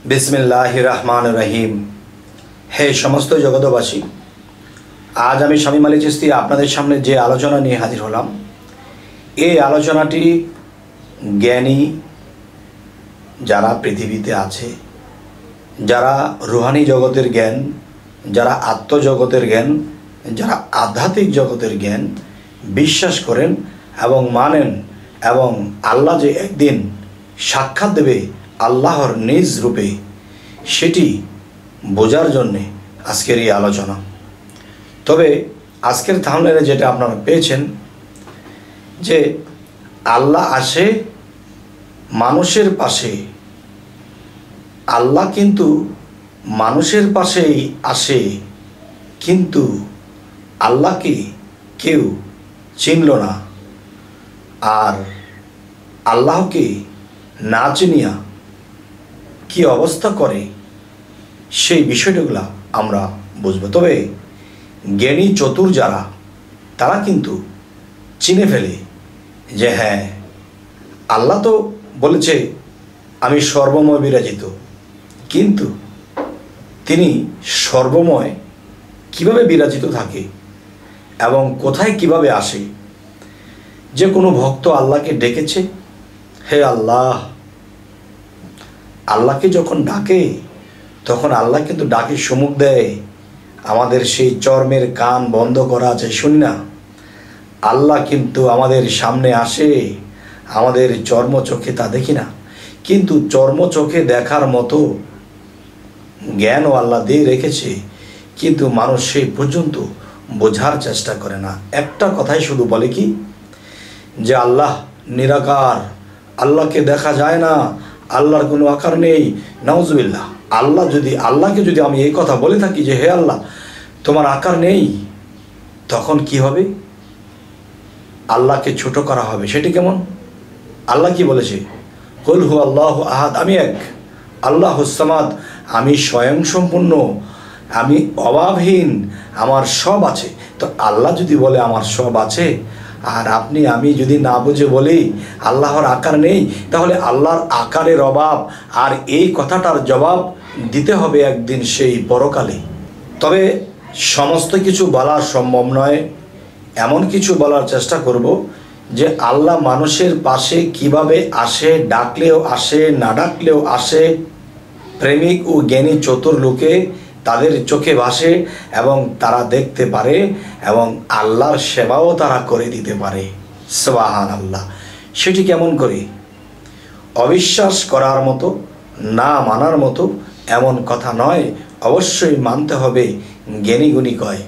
बिस्मिल्लाहिर रहमानिर रहीम। हे समस्त जगतबासी, आज आमी शामीम आली चिश्ती आपनादेर सामने जे आलोचना निये हाजिर हलाम, এই আলোচনাটি জ্ঞানী যারা পৃথিবীতে আছে, যারা রুহানি জগতের জ্ঞান, যারা আত্মজগতের জ্ঞান, যারা আধ্যাত্মিক জগতের জ্ঞান বিশ্বাস করেন এবং মানেন এবং আল্লাহ যে একদিন সাক্ষাৎ দেবে আল্লাহর নিজ রূপে, সেটি বোঝার জন্যে আজকের এই আলোচনা। তবে আজকের থাম্বনেলে যেটা আপনারা পেয়েছেন যে আল্লাহ আসে মানুষের পাশে, আল্লাহ কিন্তু মানুষের পাশেই আসে, কিন্তু আল্লাহকে কেউ চিনল না। আর আল্লাহকে না চিনিয়া কি অবস্থা করে সেই বিষয়গুলো আমরা বুঝব। তবে জ্ঞানী চতুর যারা, তারা কিন্তু চিনে ফেলে যে হ্যাঁ, আল্লাহ তো বলেছে আমি সর্বময় বিরাজিত, কিন্তু তিনি সর্বময় কিভাবে বিরাজিত থাকে এবং কোথায় কিভাবে আসে। যে কোনো ভক্ত আল্লাহকে ডেকেছে, হে আল্লাহ, আল্লাহকে যখন ডাকে তখন আল্লাহ কিন্তু ডাকে সম্মুখ দেয়। আমাদের সেই চর্মের কান বন্ধ করা আছে, শুনি না। আল্লাহ কিন্তু আমাদের সামনে আসে, আমাদের চর্ম চোখে তা দেখি না, কিন্তু চর্ম চোখে দেখার মতো জ্ঞানও আল্লাহ দিয়ে রেখেছে, কিন্তু মানুষ সেই পর্যন্ত বোঝার চেষ্টা করে না। একটা কথাই শুধু বলে কি, যে আল্লাহ নিরাকার, আল্লাহকে দেখা যায় না, আল্লাহর কোনো আকার নেই। নাউজুবিল্লাহ। আল্লাহকে যদি আমি এই কথা বলে থাকি যে হে আল্লাহ তোমার আকার নেই, তখন কি হবে? আল্লাহকে ছোট করা হবে। সেটি কেমন? আল্লাহ কি বলেছে? কুল হু আল্লাহু আহাদ, আমি এক, আল্লাহুস সামাদ, আমি স্বয়ং সম্পূর্ণ, আমি অভাবহীন, আমার সব আছে। তো আল্লাহ যদি বলে আমার সব আছে, আর আমি যদি না বুঝে বলি আল্লাহর আকার নেই, তাহলে আল্লাহর আকারের অভাব আর এই কথাটার জবাব দিতে হবে একদিন সেই পরকালে। তবে সমস্ত কিছু বলা সম্ভব নয়, এমন কিছু বলার চেষ্টা করব যে আল্লাহ মানুষের পাশে কিভাবে আসে, ডাকলেও আসে, না ডাকলেও আসে। প্রেমিক ও জ্ঞানী চতুর লোকে তাদের চোখে ভাসে এবং তারা দেখতে পারে এবং আল্লাহর সেবাও তারা করে দিতে পারে। সুবহানাল্লাহ। সেটি কেমন করে? অবিশ্বাস করার মতো, না মানার মতো এমন কথা নয়, অবশ্যই মানতে হবে। জ্ঞানী গুণী কয়।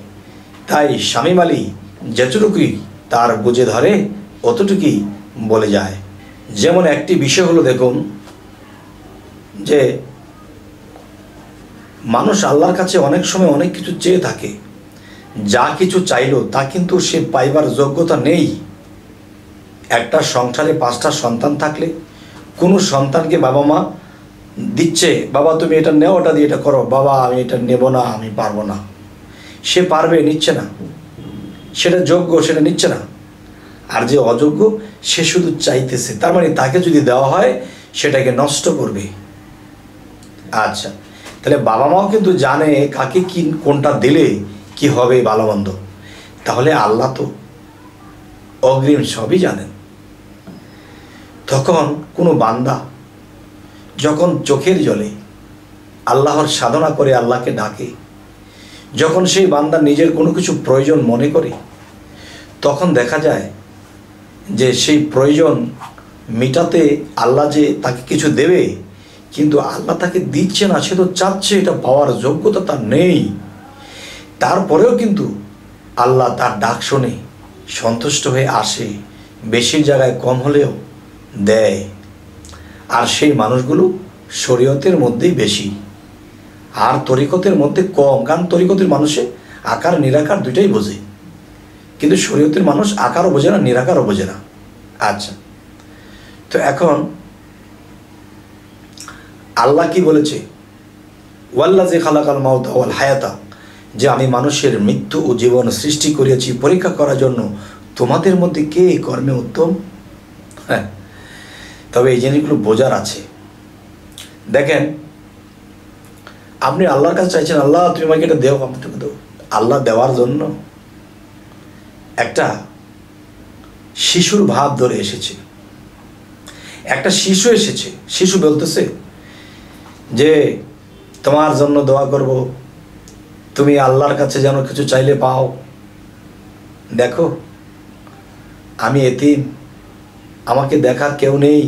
তাই শামীম আলী যেটুকুই তার বুঝে ধরে অতটুকুই বলে যায়। যেমন একটি বিষয় হলো, দেখুন যে মানুষ আল্লাহর কাছে অনেক সময় অনেক কিছু চেয়ে থাকে, যা কিছু চাইলো তা কিন্তু সে পাইবার যোগ্যতা নেই। একটা সংসারে 5টা সন্তান থাকলে কোনো সন্তানকে বাবা মা দিচ্ছে, বাবা তুমি এটা নেও, ওটা দিয়ে এটা করো, বাবা আমি এটা নেব না, আমি পারবো না। সে পারবে, নিচ্ছে না। সেটা যোগ্য, সেটা নিচ্ছে না। আর যে অযোগ্য সে শুধু চাইতেছে, তার মানে তাকে যদি দেওয়া হয় সেটাকে নষ্ট করবে। আচ্ছা, তাহলে বাবা মাও কিন্তু জানে কাকে কি কোনটা দিলে কি হবে ভালো মন্দ। তাহলে আল্লাহ তো অগ্রিম সবই জানেন। তখন কোনো বান্দা যখন চোখের জলে আল্লাহর সাধনা করে আল্লাহকে ডাকে, যখন সেই বান্দা নিজের কোনো কিছু প্রয়োজন মনে করে, তখন দেখা যায় যে সেই প্রয়োজন মেটাতে আল্লাহ যে তাকে কিছু দেবে, কিন্তু আল্লাহ তাকে দিচ্ছে না। সে তো চাচ্ছে, এটা পাওয়ার যোগ্যতা তার নেই। তারপরেও কিন্তু আল্লাহ তার ডাক শুনে সন্তুষ্ট হয়ে আসে, বেশির জায়গায় কম হলেও দেয়। আর সেই মানুষগুলো শরীয়তের মধ্যেই বেশি, আর তরিকতের মধ্যে কম। কারণ তরিকতের মানুষে আকার নিরাকার দুইটাই বোঝে, কিন্তু শরীয়তের মানুষ আকারও বোঝে না, নিরাকারও বোঝে না। আচ্ছা, তো এখন আল্লাহ কি বলেছে? ওয়াল্লাযী খালাকাল মাউতা ওয়াল হায়াতা, যে আমি মানুষের মৃত্যু ও জীবন সৃষ্টি করিয়াছি পরীক্ষা করার জন্য, তোমাদের মধ্যে কে কর্মে উত্তম। হ্যাঁ, তবে এই জিনিসগুলো বোঝার আছে। দেখেন আপনি আল্লাহর কাছে চাইছেন, আল্লাহ তুমি আমাকে এটা দেও, আমাকে দেও। আল্লাহ দেওয়ার জন্য একটা শিশুর ভাব ধরে এসেছে, একটা শিশু এসেছে। শিশু বলতেছে যে তোমার জন্য দোয়া করব, তুমি আল্লাহর কাছে যেন কিছু চাইলে পাও। দেখো আমি এতিম, আমাকে দেখার কেউ নেই,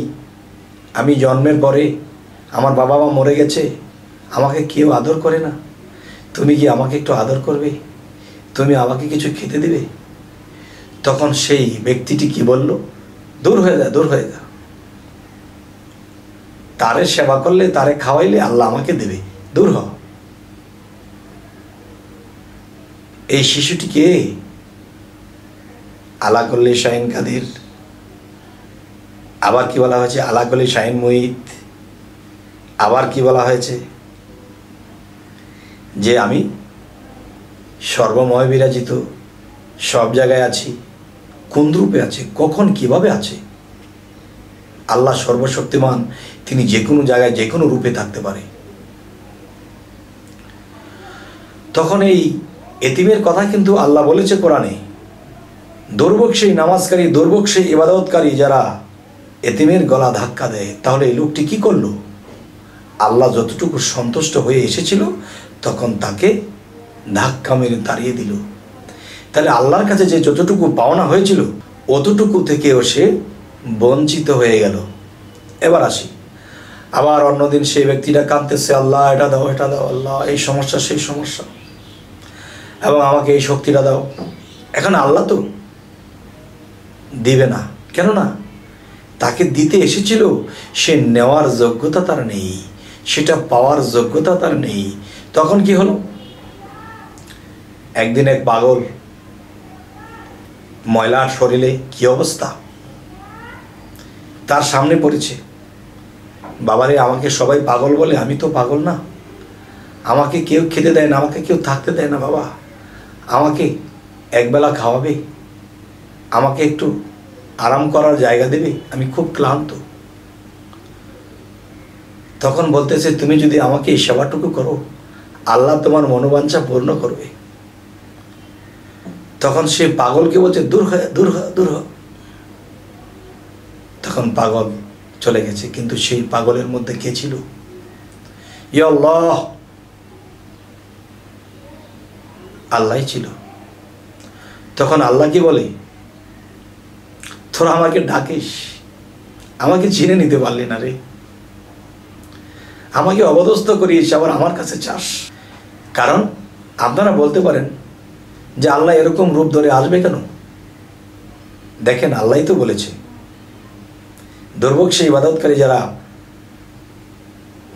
আমি জন্মের পরে আমার বাবা মা মরে গেছে, আমাকে কেউ আদর করে না, তুমি কি আমাকে একটু আদর করবে, তুমি আমাকে কিছু খেতে দেবে? তখন সেই ব্যক্তিটি কি বলল? দূর হয়ে যা, দূর হয়ে যা, তারে সেবা করলে, তারে খাওয়াইলে আল্লাহ আমাকে দেবে, দূর হ। এই শিশুটিকে আলাকল্লি শাহিন কাদির, আবার কি বলা হয়েছে আলাকল্লি শাহিন মুহিত, আবার কি বলা হয়েছে যে আমি সর্বময় বিরাজিত, সব জায়গায় আছি। কোন রূপে আছে, কখন কিভাবে আছে? আল্লাহ সর্বশক্তিমান, তিনি যে কোনো জায়গায় যে কোনো রূপে থাকতে পারে। তখন এই এতিমের কথা কিন্তু আল্লাহ বলেছে কোরআনে, দুর্ভোগ সেই নামাজকারী, দুর্ভোগ সেই ইবাদতকারী যারা এতিমের গলা ধাক্কা দেয়। তাহলে এই লোকটি কি করলো? আল্লাহ যতটুকু সন্তুষ্ট হয়ে এসেছিল তখন তাকে ধাক্কা মেরে তাড়িয়ে দিল। তাহলে আল্লাহর কাছে যে যতটুকু পাওনা হয়েছিল অতটুকু থেকেও সে বঞ্চিত হয়ে গেল। এবার আসি, আবার অন্যদিন সেই ব্যক্তিটা কাঁদতেছে, আল্লাহ এটা দাও, এটা দাও, আল্লাহ এই সমস্যা সেই সমস্যা, এবং আমাকে এই শক্তিটা দাও। এখন আল্লাহ তো দিবে না, কেননা তাকে দিতে এসেছিল, সে নেওয়ার যোগ্যতা তার নেই, সেটা পাওয়ার যোগ্যতা তার নেই। তখন কি হলো? একদিন এক পাগল, ময়লার শরীরে কি অবস্থা, তার সামনে পড়েছে, বাবারে আমাকে সবাই পাগল বলে, আমি তো পাগল না, আমাকে কেউ খেতে দেয় না, আমাকে কেউ থাকতে দেয় না, বাবা আমাকে একবেলা খাওয়াবে, আমাকে একটু আরাম করার জায়গা দেবে, আমি খুব ক্লান্ত। তখন বলতেছে তুমি যদি আমাকে এই সেবাটুকু করো, আল্লাহ তোমার মনোবাঞ্ছা পূর্ণ করবে। তখন সে পাগলকে বলছে দূর হয়, দূর হ, দূর হ। তখন পাগল চলে গেছে, কিন্তু সেই পাগলের মধ্যে কে ছিল? ইয়া আল্লাহ, আল্লাহ ছিল। তখন আল্লাহ কি বলে, তোরা আমাকে ডাকিস, আমাকে চিনে নিতে পারলি না রে, আমাকে অবদস্থ করিস, আবার আমার কাছে চাস। কারণ আপনারা বলতে পারেন যে আল্লাহ এরকম রূপ ধরে আসবে কেন? দেখেন আল্লাহই তো বলেছে, দুর্ভোগ সেই ইবাদতকারী যারা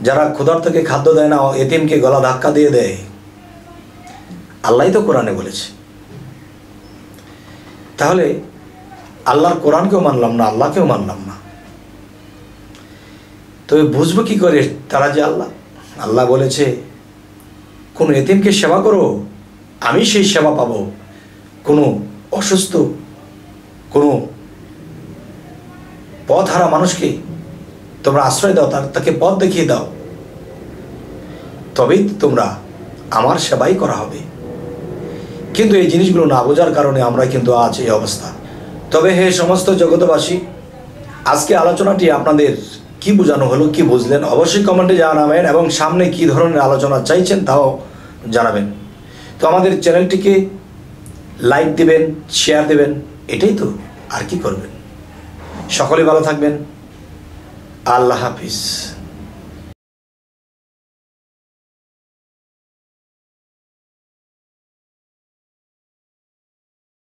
যারা ক্ষুধার্তকে খাদ্য দেয় না, এতিমকে গলা ধাক্কা দিয়ে দেয়, আল্লাহই তো কোরআনে বলেছে। তাহলে আল্লাহর কোরআনকেও মানলাম না, আল্লাহকেও মানলাম না, তবে বুঝবো কি করে তারা যে আল্লাহ? আল্লাহ বলেছে কোনো এতিমকে সেবা করো, আমি সেই সেবা পাবো। কোনো অসুস্থ, কোনো পথহারা মানুষকে তোমরা আশ্রয় দাও, তাকে পথ দেখিয়ে দাও, তবেই তোমরা আমার সেবাই করা হবে। কিন্তু এই জিনিসগুলো না বোঝার কারণে আমরা কিন্তু আজ এই অবস্থা। তবে হে সমস্ত জগতবাসী, আজকে আলোচনাটি আপনাদের কি বোঝানো হলো, কি বুঝলেন, অবশ্যই কমেন্টে জানাবেন, এবং সামনে কি ধরনের আলোচনা চাইছেন তাও জানাবেন। তো আমাদের চ্যানেলটিকে লাইক দিবেন, শেয়ার দেবেন, এটাই তো, আর কি করবেন। সকলে ভালো থাকবেন। আল্লাহ হাফিজ।